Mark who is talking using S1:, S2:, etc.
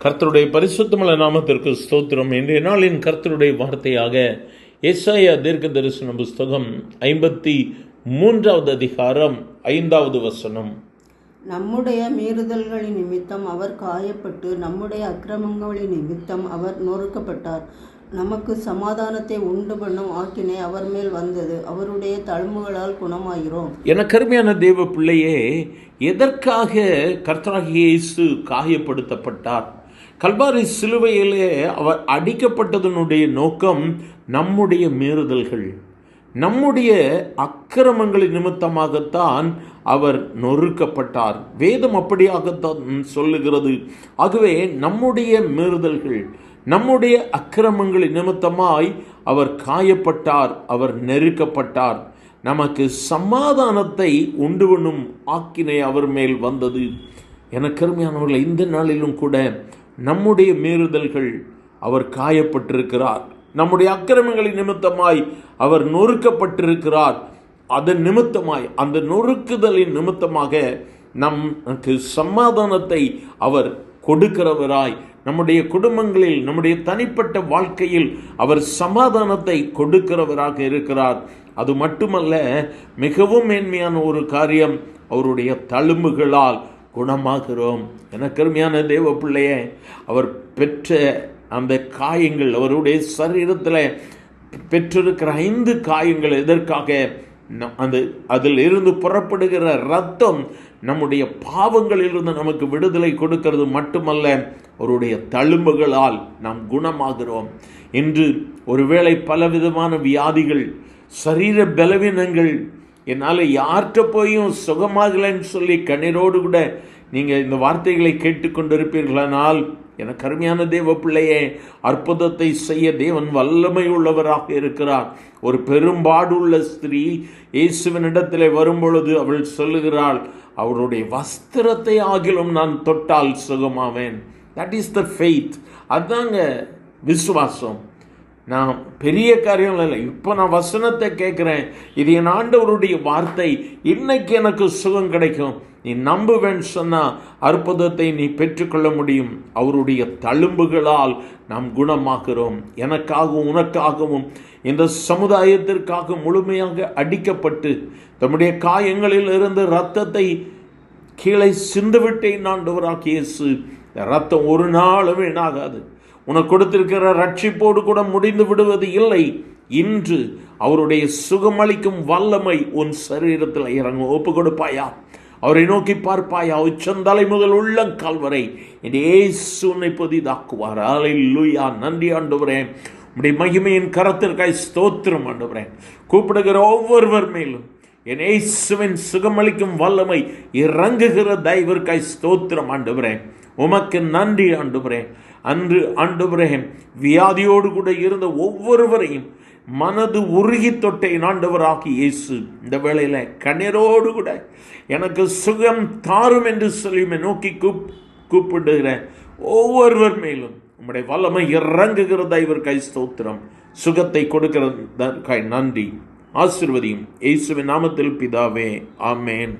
S1: கர்த்தருடைய பரிசுத்தமுள்ள நாமத்திற்கு ஸ்தோத்திரம். இன்றைய நாளின் கர்த்தருடைய வார்த்தையாக எசாயா தீர்க்க தரிசன புஸ்தகம் 53வது அதிகாரம் 5வது வசனம்.
S2: நம்முடைய மீறுதல்களின் நிமித்தம் அவர் காயப்பட்டு, நம்முடைய அக்கிரமங்களின் நிமித்தம் அவர் நொறுக்கப்பட்டார். நமக்கு சமாதானத்தை உண்டு பண்ணும் ஆக்கினை அவர் மேல் வந்தது, அவருடைய தழும்புகளால் குணமாகிறோம்.
S1: என கருமையான தேவ பிள்ளையே, எதற்காக கர்த்தராகிய இயேசு காயப்படுத்தப்பட்டார்? கல்வாரி சிலுவையிலே அவர் அடிக்கப்பட்டதனுடைய நோக்கம் நம்முடைய மீறுதல்கள், நம்முடைய அக்கிரமங்களின் நிமித்தமாகத்தான் அவர் நொறுக்கப்பட்டார். வேதம் அப்படியாகத்தான் சொல்லுகிறது. ஆகவே நம்முடைய மீறுதல்கள், நம்முடைய அக்கிரமங்களின் நிமித்தமாய் அவர் காயப்பட்டார், அவர் நெருக்கப்பட்டார். நமக்கு சமாதானத்தை உண்டு பண்ணும் ஆக்கினை அவர் மேல் வந்தது. எனக்கு அருமையானவர்கள், இந்த நாளிலும் கூட நம்முடைய மீறுதல்கள் அவர் காயப்பட்டிருக்கிறார், நம்முடைய அக்கிரமங்களின் நிமித்தமாய் அவர் நொறுக்கப்பட்டிருக்கிறார். அதன் நிமித்தமாய், அந்த நொறுக்குதலின் நிமித்தமாக நமக்கு சமாதானத்தை அவர் கொடுக்கிறவராய், நம்முடைய குடும்பங்களில், நம்முடைய தனிப்பட்ட வாழ்க்கையில் அவர் சமாதானத்தை கொடுக்கிறவராக இருக்கிறார். அது மட்டுமல்ல, மிகவும் மேன்மையான ஒரு காரியம், அவருடைய தழும்புகளால் குணமாகிறோம். எனக்கு அருமையான தேவ பிள்ளையே, அவர் பெற்ற அந்த காயங்கள், அவருடைய சரீரத்தில் பெற்றிருக்கிற 5 காயங்கள் எதற்காக? அதில் இருந்து புறப்படுகிற இரத்தம் நம்முடைய பாவங்களிலிருந்து நமக்கு விடுதலை கொடுக்கிறது மட்டுமல்ல, அவருடைய தழும்புகளால் நாம் குணமாகிறோம். இன்று ஒருவேளை பலவிதமான வியாதிகள், சரீர பலவீனங்கள், என்னால் யார்கிட்ட போயும் சுகமாகலன்னு சொல்லி கண்ணீரோடு கூட நீங்கள் இந்த வார்த்தைகளை கேட்டுக்கொண்டிருப்பீர்களானால், எனக்கு அருமையான தேவ பிள்ளையே, அற்புதத்தை செய்ய தேவன் வல்லமை உள்ளவராக இருக்கிறார். ஒரு பெரும்பாடுள்ள ஸ்திரீ இயேசுவினிடத்தில் வரும்பொழுது அவள் சொல்லுகிறாள், அவருடைய வஸ்திரத்தை ஆகிலும் நான் தொட்டால் சுகமாவேன். That is the faith. அதுதாங்க விசுவாசம். நான் பெரிய காரியம் இல்லை, இப்போ நான் வசனத்தை கேட்குறேன், இது என் ஆண்டவருடைய வார்த்தை, இன்னைக்கு எனக்கு சுகம் கிடைக்கும், நீ நம்புவேன்னு சொன்னால் அற்புதத்தை நீ பெற்றுக்கொள்ள முடியும். அவருடைய தழும்புகளால் நாம் குணமாகிறோம். எனக்காகவும் உனக்காகவும் இந்த சமுதாயத்திற்காக முழுமையாக அடிக்கப்பட்டு தம்முடைய காயங்களில் இருந்து இரத்தத்தை கீழே சிந்துவிட்டேன் ஆண்டவராகிய இயேசு. இரத்தம் ஒரு நாளும் வீணாகாது. உனக்கு கொடுத்திருக்கிற ரட்சிப்போடு கூட முடிந்து விடுவது இல்லை. இன்று அவருடைய சுகமளிக்கும் வல்லமை உன் சரீரத்தில் இறங்கும். ஒப்பு கொடுப்பாயா? அவரை நோக்கி பார்ப்பாயா? உச்சந்தலை முதல் உள்ளங்கால் வரை இயேசு உன்னை புதிதாக்குவார். அல்லேலூயா. நன்றி ஆண்டவரே, உம்முடைய மகிமையின் கரத்திற்காய் ஸ்தோத்திரம் ஆண்டவரே. கூப்பிடுகிற ஒவ்வொருவர் மேலும் என் இயேசுவின் சுகமளிக்கும் வல்லமை இறங்குகிற தயவிற்காய் ஸ்தோத்திரம் ஆண்டவரே. உமக்கு நன்றி ஆண்டவரே. அன்று ஆண்டவரே, வியாதியோடு கூட இருந்த ஒவ்வொருவரையும் மனது உருகி தொட்டை ஆண்டவராகி இயேசு இந்த வேளையில் கண்ணீரோடு கூட எனக்கு சுகம் தாரும் என்று சொல்லி நோக்கி கூப்பிடுகிற ஒவ்வொருவர் மேலும் உம்முடைய வல்லமை இறங்குகிறதா இவர்காய் ஸ்தோத்திரம். சுகத்தை கொடுக்கிறதற்காய் நன்றி. ஆசீர்வதியும் இயேசுவின் நாமத்தில் பிதாவே. ஆமேன்.